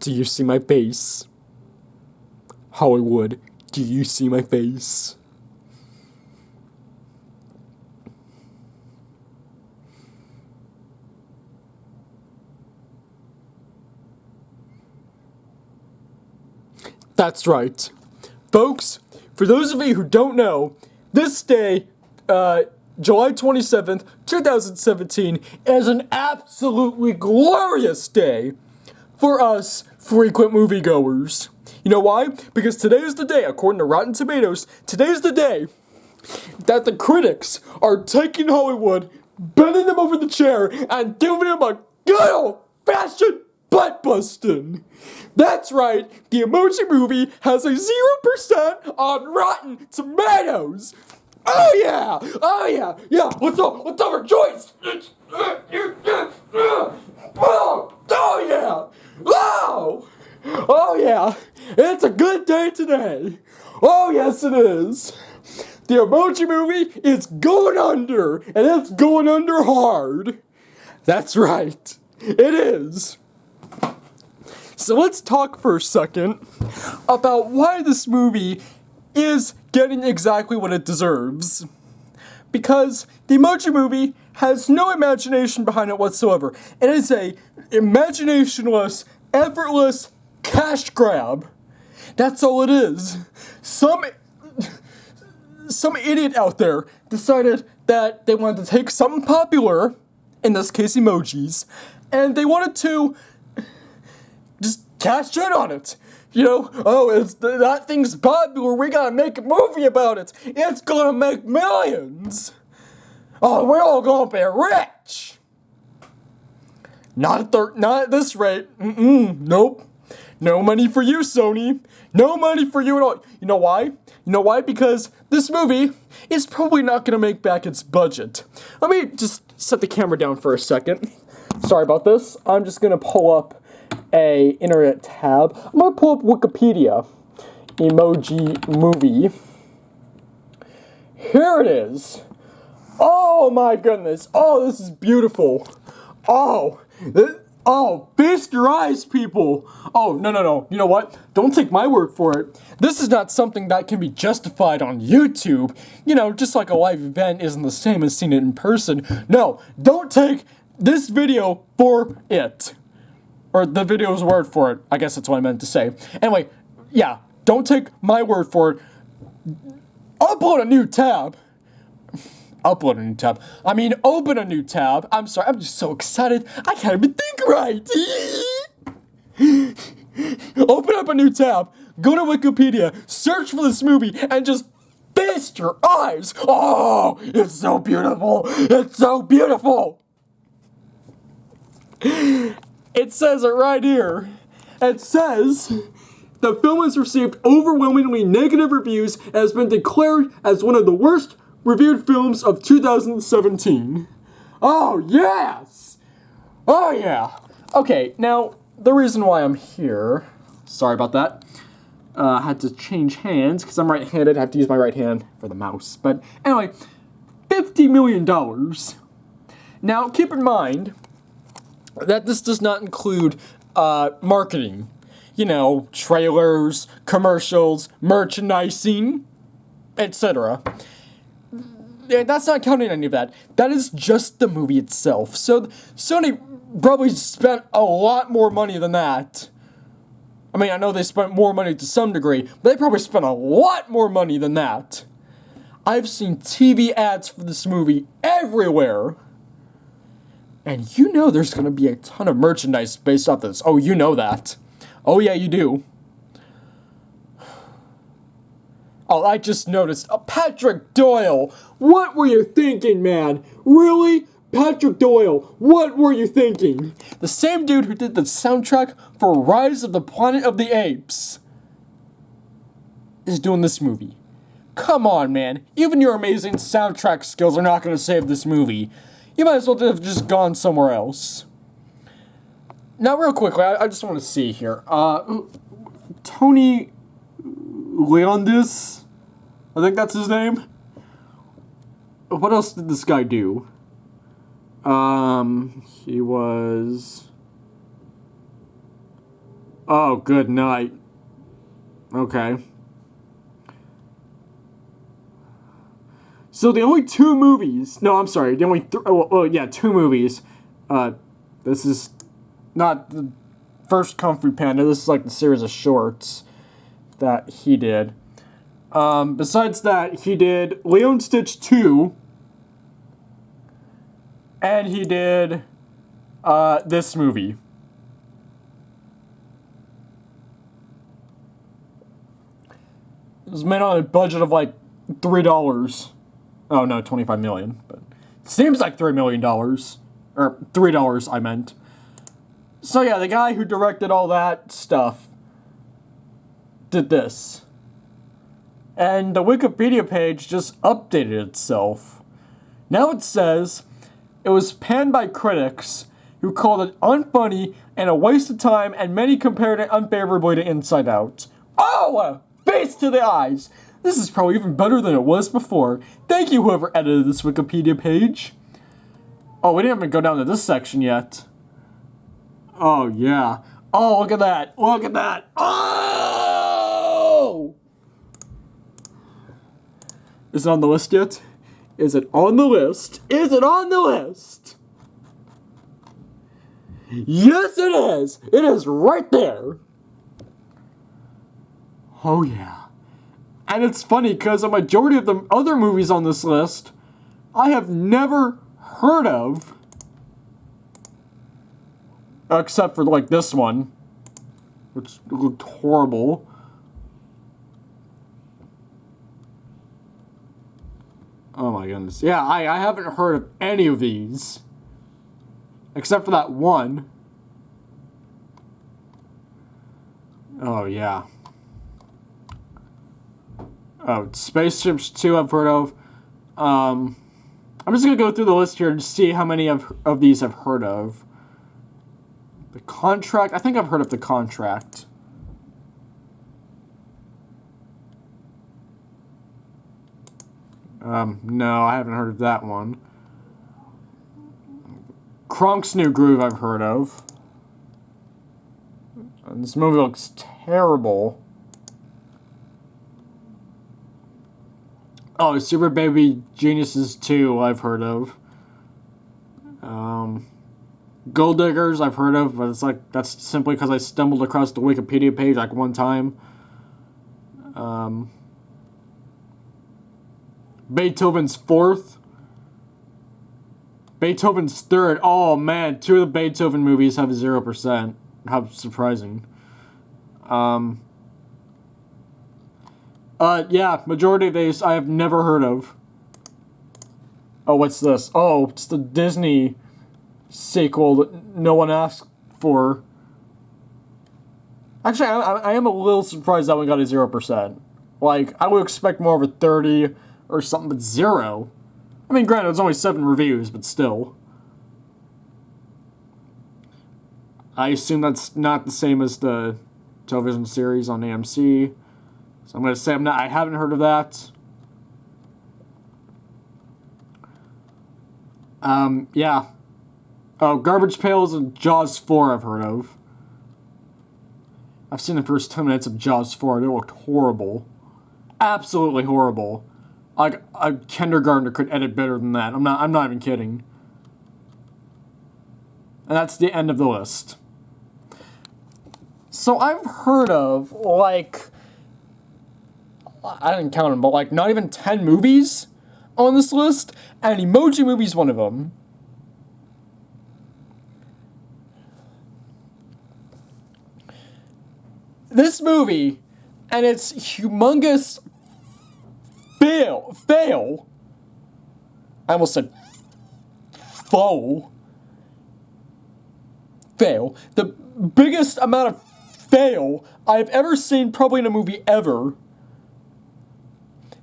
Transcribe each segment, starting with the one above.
Do you see my face? Hollywood, do you see my face? That's right. Folks, for those of you who don't know, this day, July 27th, 2017, is an absolutely glorious day for us frequent moviegoers. You know why? Because today is the day, according to Rotten Tomatoes, today is the day that the critics are taking Hollywood, bending them over the chair, and giving them a good old-fashioned butt-busting. That's right, the Emoji Movie has a 0% on Rotten Tomatoes. Oh yeah! Oh yeah! Yeah! What's up, rejoice? Oh yeah! Oh! Oh yeah! It's a good day today! Oh yes it is! The Emoji Movie is going under, and it's going under hard. That's right. It is. So let's talk for a second about why this movie is getting exactly what it deserves. Because the Emoji Movie has no imagination behind it whatsoever. It is a imaginationless, effortless cash grab. That's all it is. Some idiot out there decided that they wanted to take something popular, in this case emojis, and they wanted to just cash in on it. You know, oh, that thing's popular, we gotta make a movie about it. It's gonna make millions. Oh, we're all gonna be rich. Not at this rate. Nope. No money for you, Sony. No money for you at all. You know why? You know why? Because this movie is probably not gonna make back its budget. Let me just set the camera down for a second. Sorry about this. I'm just gonna pull up a internet tab. I'm gonna pull up Wikipedia. Emoji Movie. Here it is. Oh my goodness. Oh, this is beautiful. Oh, feast your eyes, people. Oh, no. You know what? Don't take my word for it. This is not something that can be justified on YouTube. You know, just like a live event isn't the same as seeing it in person. No, don't take this video for it. Or the video's word for it. I guess that's what I meant to say. Anyway, yeah, don't take my word for it. Upload a new tab. I mean, open a new tab. I'm sorry, I'm just so excited. I can't even think right. Open up a new tab. Go to Wikipedia. Search for this movie and just feast your eyes. Oh, it's so beautiful. It's so beautiful. It says it right here. It says, the film has received overwhelmingly negative reviews and has been declared as one of the worst reviewed films of 2017. Oh, yes! Oh, yeah. Okay, now, the reason why I'm here, sorry about that, I had to change hands, because I'm right-handed, I have to use my right hand for the mouse. But anyway, $50 million. Now, keep in mind that this does not include marketing. You know, trailers, commercials, merchandising, etc. That's not counting any of that. That is just the movie itself. So Sony probably spent a lot more money than that. I mean, I know they spent more money to some degree, but they probably spent a lot more money than that. I've seen TV ads for this movie everywhere. And you know there's going to be a ton of merchandise based off this. Oh, you know that. Oh, yeah, you do. Oh, I just noticed. Patrick Doyle! What were you thinking, man? Really? Patrick Doyle, what were you thinking? The same dude who did the soundtrack for Rise of the Planet of the Apes is doing this movie. Come on, man. Even your amazing soundtrack skills are not going to save this movie. You might as well have just gone somewhere else. Now, real quickly, I just want to see here. Tony Leondis? I think that's his name. What else did this guy do? He was... Oh, good night. Okay. So the only two movies... No, I'm sorry. The only... two movies. This is not the first Kung Fu Panda. This is like the series of shorts that he did. Besides that, he did Lilo and Stitch 2. And he did this movie. It was made on a budget of like $3. Oh no, 25 million. But it seems like $3 million. Or $3, I meant. So yeah, the guy who directed all that stuff did this. And the Wikipedia page just updated itself. Now it says, it was panned by critics who called it unfunny and a waste of time, and many compared it unfavorably to Inside Out. Oh! Face to the eyes! This is probably even better than it was before. Thank you, whoever edited this Wikipedia page. Oh, we didn't even go down to this section yet. Oh, yeah. Oh, look at that. Look at that. Oh! Is it on the list yet? Is it on the list? Is it on the list? Yes, it is. It is right there. Oh, yeah. And it's funny because a majority of the other movies on this list I have never heard of. Except for, like, this one, which looked horrible. Oh, my goodness. Yeah, I haven't heard of any of these. Except for that one. Oh, yeah. Oh, Spaceships 2 I've heard of. I'm just going to go through the list here to see how many of these I've heard of. The Contract. I think I've heard of The Contract. No, I haven't heard of that one. Kronk's New Groove I've heard of. And this movie looks terrible. Oh, Super Baby Geniuses 2 I've heard of. Gold Diggers I've heard of, but it's like, that's simply because I stumbled across the Wikipedia page like one time. Beethoven's Fourth. Beethoven's Third. Oh man, 2 of the Beethoven movies have 0%. How surprising. Yeah, majority of these I have never heard of. Oh, what's this? Oh, it's the Disney sequel that no one asked for. Actually, I am a little surprised that one got a 0%. Like, I would expect more of a 30 or something, but 0. I mean, granted, it's only 7 reviews, but still. I assume that's not the same as the television series on AMC. So I'm going to say I haven't heard of that. Yeah. Oh, Garbage Pails and Jaws 4 I've heard of. I've seen the first 10 minutes of Jaws 4 and it looked horrible. Absolutely horrible. Like, a kindergartner could edit better than that. I'm not even kidding. And that's the end of the list. So I've heard of, like, I didn't count them, but like not even 10 movies on this list, and Emoji Movie is one of them. This movie and its humongous fail. I almost said fail. The biggest amount of fail I've ever seen probably in a movie ever.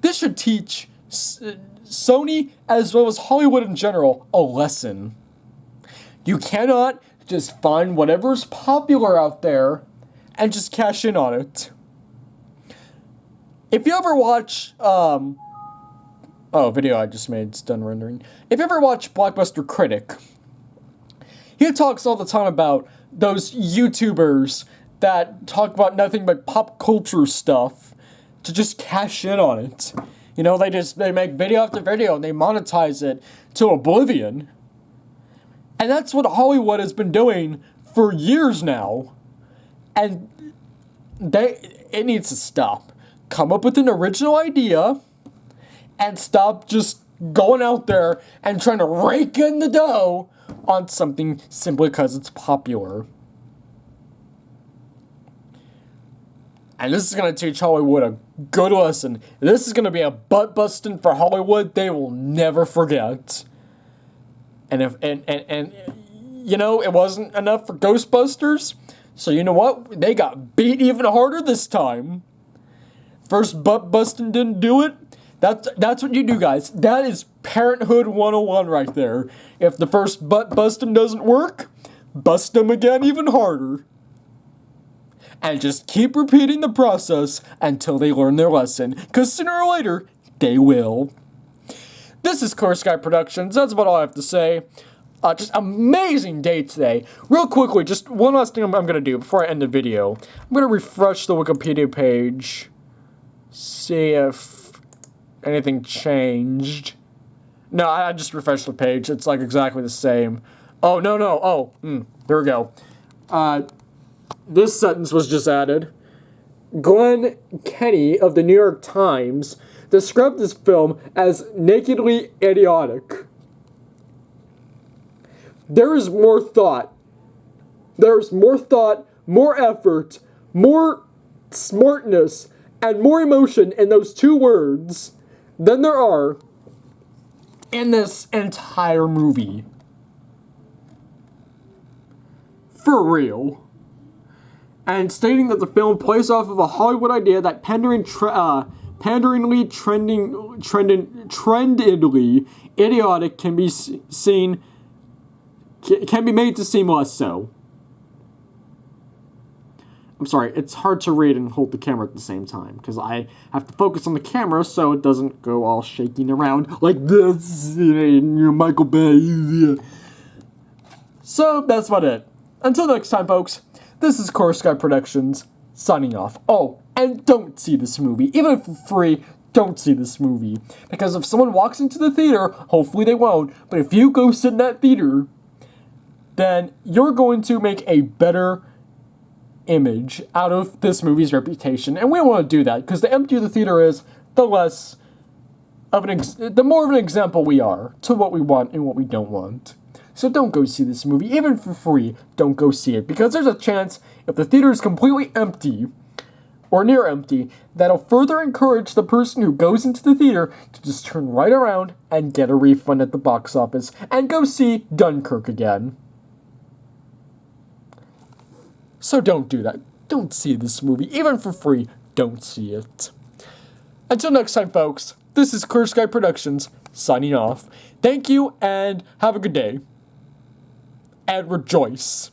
This should teach Sony, as well as Hollywood in general, a lesson. You cannot just find whatever's popular out there and just cash in on it. If you ever watch, video I just made, it's done rendering. If you ever watch Blockbuster Critic, he talks all the time about those YouTubers that talk about nothing but pop culture stuff to just cash in on it. You know, they make video after video and they monetize it to oblivion. And that's what Hollywood has been doing for years now. And it needs to stop. Come up with an original idea and stop just going out there and trying to rake in the dough on something simply because it's popular. And this is going to teach Hollywood a good lesson. This is going to be a butt-busting for Hollywood they will never forget. And you know, it wasn't enough for Ghostbusters. So you know what? They got beat even harder this time. First butt-busting didn't do it. That's what you do, guys. That is Parenthood 101 right there. If the first butt-busting doesn't work, bust them again even harder. And just keep repeating the process until they learn their lesson. Because sooner or later, they will. This is Course Guy Productions. That's about all I have to say. Just amazing day today. Real quickly, just one last thing I'm going to do before I end the video. I'm going to refresh the Wikipedia page. See if anything changed. No, I just refreshed the page. It's like exactly the same. Oh, no. Oh, there we go. This sentence was just added. Glenn Kenny of the New York Times described this film as nakedly idiotic. There is more thought. There's more thought, more effort, more smartness, and more emotion in those two words than there are in this entire movie. For real. And stating that the film plays off of a Hollywood idea that trendedly idiotic can be made to seem less so. I'm sorry, it's hard to read and hold the camera at the same time, because I have to focus on the camera so it doesn't go all shaking around like this, Michael Bay. So, that's about it. Until next time, folks, this is Course Guy Productions, signing off. Oh, and don't see this movie. Even if for free, don't see this movie. Because if someone walks into the theater, hopefully they won't, but if you go sit in that theater, then you're going to make a better image out of this movie's reputation. And we don't want to do that, because the emptier the theater is, the more of an example we are to what we want and what we don't want. So don't go see this movie. Even for free, don't go see it. Because there's a chance, if the theater is completely empty, or near empty, that'll further encourage the person who goes into the theater to just turn right around and get a refund at the box office and go see Dunkirk again. So don't do that. Don't see this movie. Even for free, don't see it. Until next time, folks, this is Course Guy Productions, signing off. Thank you, and have a good day. And rejoice.